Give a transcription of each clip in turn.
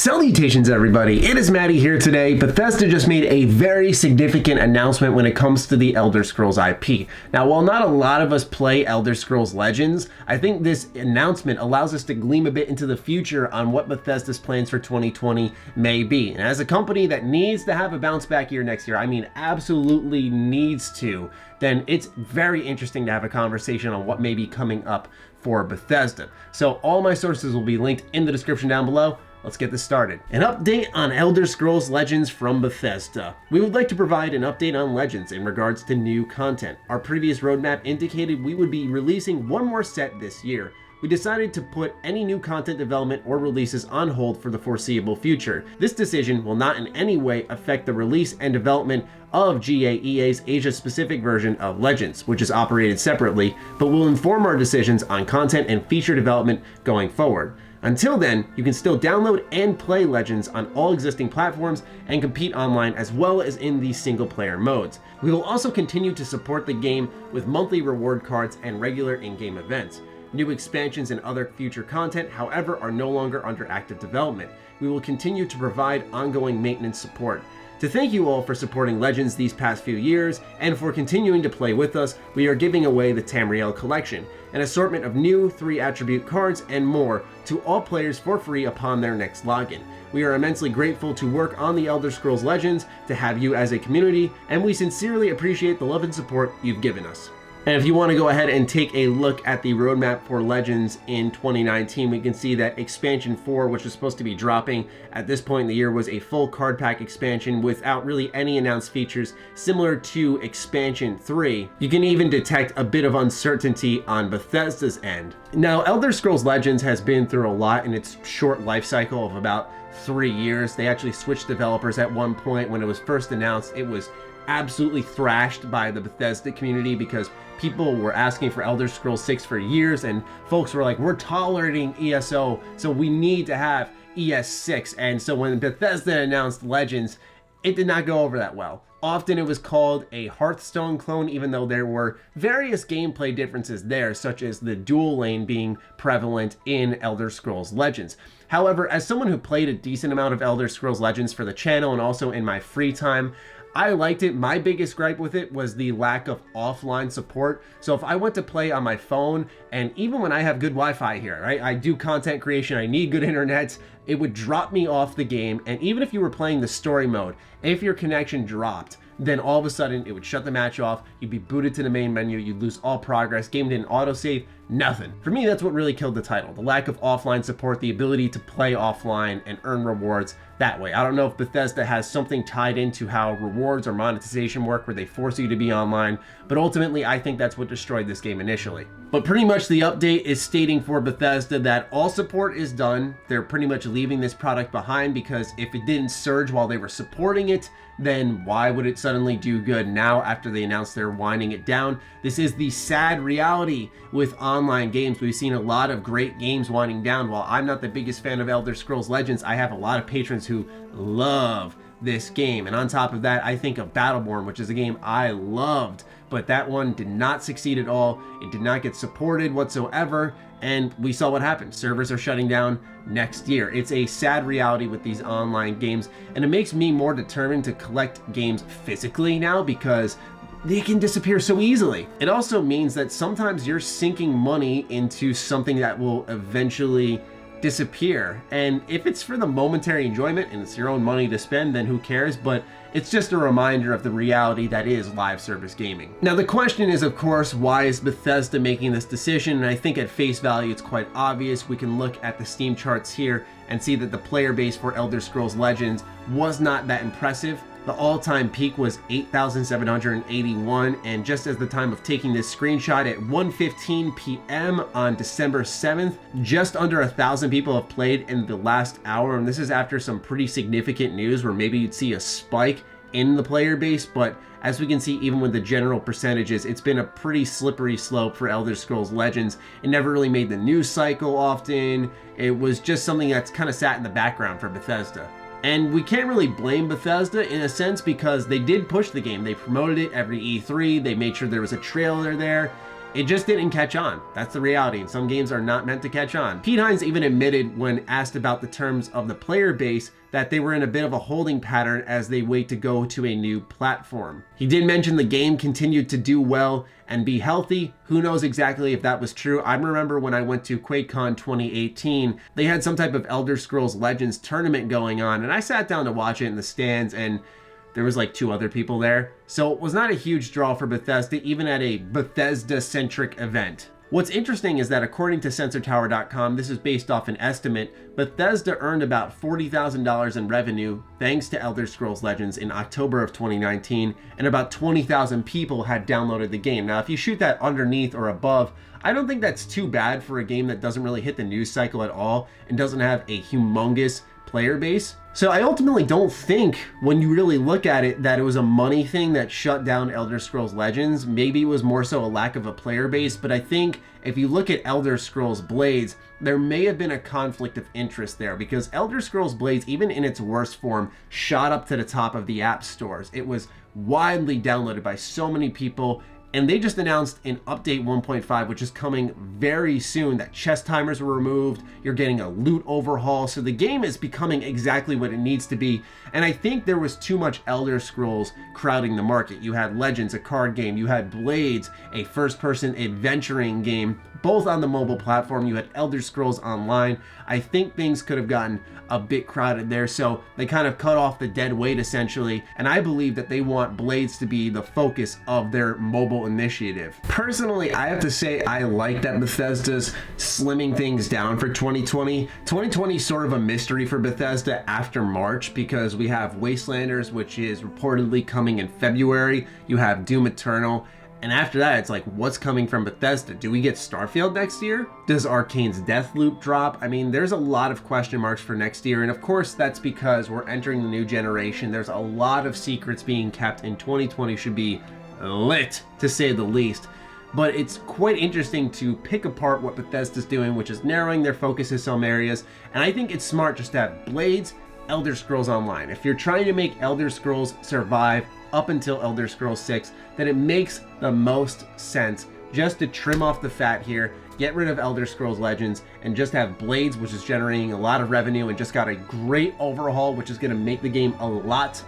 Salutations everybody, it is Matty here today. Bethesda just made a very significant announcement when it comes to the Elder Scrolls IP. Now, while not a lot of us play Elder Scrolls Legends, I think this announcement allows us to gleam a bit into the future on what Bethesda's plans for 2020 may be. And as a company that needs to have a bounce back year next year, I mean absolutely needs to, then it's very interesting to have a conversation on what may be coming up for Bethesda. So all my sources will be linked in the description down below. Let's get this started. An update on Elder Scrolls Legends from Bethesda. We would like to provide an update on Legends in regards to new content. Our previous roadmap indicated we would be releasing one more set this year. We decided to put any new content development or releases on hold for the foreseeable future. This decision will not in any way affect the release and development of EA's Asia-specific version of Legends, which is operated separately, but will inform our decisions on content and feature development going forward. Until then, you can still download and play Legends on all existing platforms and compete online as well as in the single-player modes. We will also continue to support the game with monthly reward cards and regular in-game events. New expansions and other future content, however, are no longer under active development. We will continue to provide ongoing maintenance support. To thank you all for supporting Legends these past few years, and for continuing to play with us, we are giving away the Tamriel Collection, an assortment of new 3-attribute cards and more to all players for free upon their next login. We are immensely grateful to work on the Elder Scrolls Legends, to have you as a community, and we sincerely appreciate the love and support you've given us. And if you want to go ahead and take a look at the roadmap for Legends in 2019, we can see that Expansion 4, which was supposed to be dropping at this point in the year, was a full card pack expansion without really any announced features, similar to Expansion 3. You can even detect a bit of uncertainty on Bethesda's end. Now, Elder Scrolls Legends has been through a lot in its short life cycle of about 3 years. They actually switched developers at one point. When it was first announced, it was absolutely thrashed by the Bethesda community because people were asking for Elder Scrolls 6 for years, and folks were like, we're tolerating ESO, so we need to have ES6. And so when Bethesda announced Legends, it did not go over that well. Often it was called a Hearthstone clone, even though there were various gameplay differences there, such as the dual lane being prevalent in Elder Scrolls Legends. However, as someone who played a decent amount of Elder Scrolls Legends for the channel and also in my free time, I liked it. My biggest gripe with it was the lack of offline support. So if I went to play on my phone, and even when I have good Wi-Fi here, right, I do content creation, I need good internet, it would drop me off the game. And even if you were playing the story mode, if your connection dropped, then all of a sudden it would shut the match off, you'd be booted to the main menu, you'd lose all progress, game didn't autosave, nothing. For me, that's what really killed the title. The lack of offline support, the ability to play offline and earn rewards that way. I don't know if Bethesda has something tied into how rewards or monetization work where they force you to be online, but ultimately I think that's what destroyed this game initially. But pretty much the update is stating for Bethesda that all support is done. They're pretty much leaving this product behind because if it didn't surge while they were supporting it, then why would it suddenly do good now after they announced they're winding it down? This is the sad reality with online games. We've seen a lot of great games winding down. While I'm not the biggest fan of Elder Scrolls Legends, I have a lot of patrons who love this game. And on top of that, I think of Battleborn, which is a game I loved, but that one did not succeed at all. It did not get supported whatsoever, and we saw what happened. Servers are shutting down next year. It's a sad reality with these online games, and it makes me more determined to collect games physically now because they can disappear so easily. It also means that sometimes you're sinking money into something that will eventually disappear, and if it's for the momentary enjoyment and it's your own money to spend, then who cares? But it's just a reminder of the reality that is live service gaming. Now the question is, of course, why is Bethesda making this decision? And I think at face value it's quite obvious. We can look at the Steam charts here and see that the player base for Elder Scrolls Legends was not that impressive. The all-time peak was 8,781, and just as the time of taking this screenshot at 1:15 p.m. on December 7th, just under 1,000 people have played in the last hour, and this is after some pretty significant news where maybe you'd see a spike in the player base, but as we can see, even with the general percentages, it's been a pretty slippery slope for Elder Scrolls Legends. It never really made the news cycle often. It was just something that's kind of sat in the background for Bethesda. And we can't really blame Bethesda in a sense because they did push the game. They promoted it every E3. They made sure there was a trailer there. it just didn't catch on. That's the reality, and some games are not meant to catch on. Pete Hines even admitted when asked about the terms of the player base that they were in a bit of a holding pattern as they wait to go to a new platform. He did mention the game continued to do well and be healthy. Who knows exactly if that was true. I remember when I went to QuakeCon 2018, they had some type of Elder Scrolls Legends tournament going on, and I sat down to watch it in the stands, and there was like 2 other people there. So it was not a huge draw for Bethesda, even at a Bethesda-centric event. What's interesting is that according to SensorTower.com, this is based off an estimate, Bethesda earned about $40,000 in revenue thanks to Elder Scrolls Legends in October of 2019, and about 20,000 people had downloaded the game. Now, if you shoot that underneath or above, I don't think that's too bad for a game that doesn't really hit the news cycle at all and doesn't have a humongous player base. So I ultimately don't think, when you really look at it, that it was a money thing that shut down Elder Scrolls Legends. Maybe it was more so a lack of a player base, but I think if you look at Elder Scrolls Blades, there may have been a conflict of interest there, because Elder Scrolls Blades, even in its worst form, shot up to the top of the app stores. It was widely downloaded by so many people. And they just announced in update 1.5, which is coming very soon, that chest timers were removed. You're getting a loot overhaul. So the game is becoming exactly what it needs to be. And I think there was too much Elder Scrolls crowding the market. You had Legends, a card game. You had Blades, a first-person adventuring game, both on the mobile platform. You had Elder Scrolls Online. I think things could have gotten a bit crowded there, so they kind of cut off the dead weight essentially, and I believe that they want Blades to be the focus of their mobile initiative. Personally, I have to say I like that Bethesda's slimming things down for 2020. 2020 is sort of a mystery for Bethesda after March, because we have Wastelanders, which is reportedly coming in February. You have Doom Eternal. And after that, it's like, what's coming from Bethesda? Do we get Starfield next year? Does Arcane's Deathloop drop? I mean, there's a lot of question marks for next year. And of course, that's because we're entering the new generation. There's a lot of secrets being kept, and 2020 should be lit, to say the least. But it's quite interesting to pick apart what Bethesda's doing, which is narrowing their focus in some areas. And I think it's smart just to have Blades, Elder Scrolls Online. If you're trying to make Elder Scrolls survive up until Elder Scrolls 6, then it makes the most sense just to trim off the fat here, get rid of Elder Scrolls Legends, and just have Blades, which is generating a lot of revenue and just got a great overhaul, which is going to make the game a lot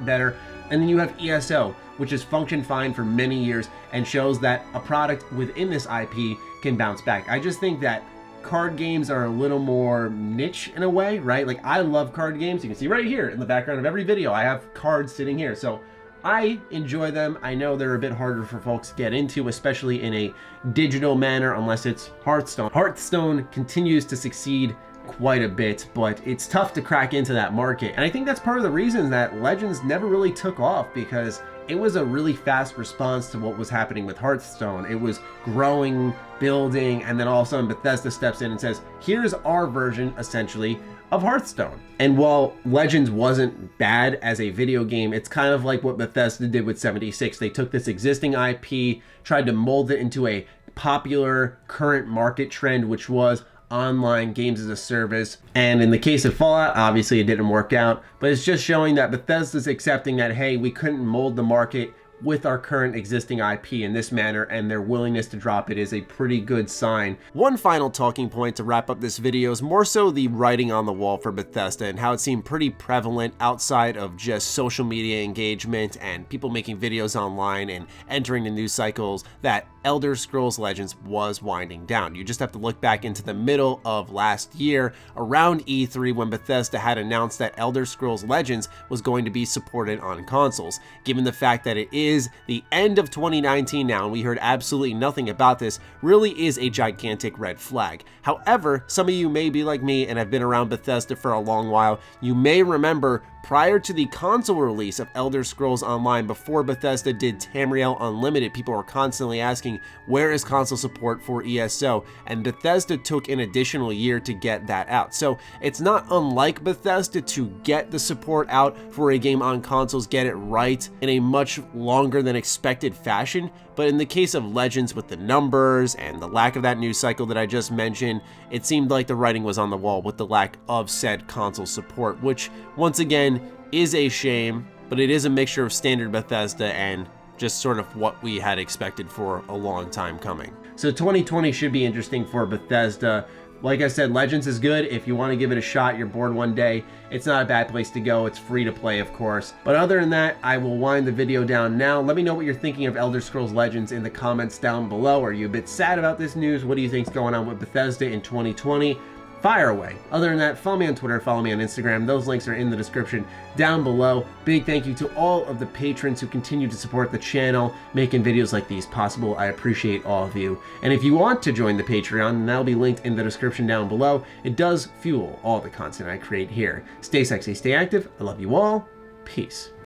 better. And then you have ESO, which has functioned fine for many years and shows that a product within this IP can bounce back. I just think that card games are a little more niche in a way, right? Like, I love card games. You can see right here in the background of every video, I have cards sitting here. So I enjoy them. I know they're a bit harder for folks to get into, especially in a digital manner, unless it's Hearthstone. Hearthstone continues to succeed quite a bit, but it's tough to crack into that market. And I think that's part of the reason that Legends never really took off, because it was a really fast response to what was happening with Hearthstone. It was growing, building, and then all of a sudden Bethesda steps in and says, here's our version, essentially, of Hearthstone. And while Legends wasn't bad as a video game, it's kind of like what Bethesda did with 76. They took this existing IP, tried to mold it into a popular current market trend, which was online games as a service. And in the case of Fallout, obviously it didn't work out, but it's just showing that Bethesda's accepting that, hey, we couldn't mold the market with our current existing IP in this manner, and their willingness to drop it is a pretty good sign. One final talking point to wrap up this video is more so the writing on the wall for Bethesda, and how it seemed pretty prevalent outside of just social media engagement and people making videos online and entering the news cycles, that Elder Scrolls Legends was winding down. You just have to look back into the middle of last year, around E3, when Bethesda had announced that Elder Scrolls Legends was going to be supported on consoles. Given the fact that it is the end of 2019 now, and we heard absolutely nothing about this, really is a gigantic red flag. However, some of you may be like me and have been around Bethesda for a long while. You may remember prior to the console release of Elder Scrolls Online, before Bethesda did Tamriel Unlimited, people were constantly asking, where is console support for ESO? And Bethesda took an additional year to get that out. So it's not unlike Bethesda to get the support out for a game on consoles, get it right in a much longer than expected fashion. But in the case of Legends, with the numbers and the lack of that news cycle that I just mentioned, it seemed like the writing was on the wall with the lack of said console support, which once again is a shame, but it is a mixture of standard Bethesda and just sort of what we had expected for a long time coming. So 2020 should be interesting for Bethesda. Like I said, Legends is good. If you want to give it a shot, you're bored one day, it's not a bad place to go. It's free to play, of course. But other than that, I will wind the video down now. Let me know what you're thinking of Elder Scrolls Legends in the comments down below. Are you a bit sad about this news? What do you think's going on with Bethesda in 2020? Fire away. Other than that, follow me on Twitter, follow me on Instagram. Those links are in the description down below. Big thank you to all of the patrons who continue to support the channel, making videos like these possible. I appreciate all of you. And if you want to join the Patreon, that'll be linked in the description down below. It does fuel all the content I create here. Stay sexy, stay active. I love you all. Peace.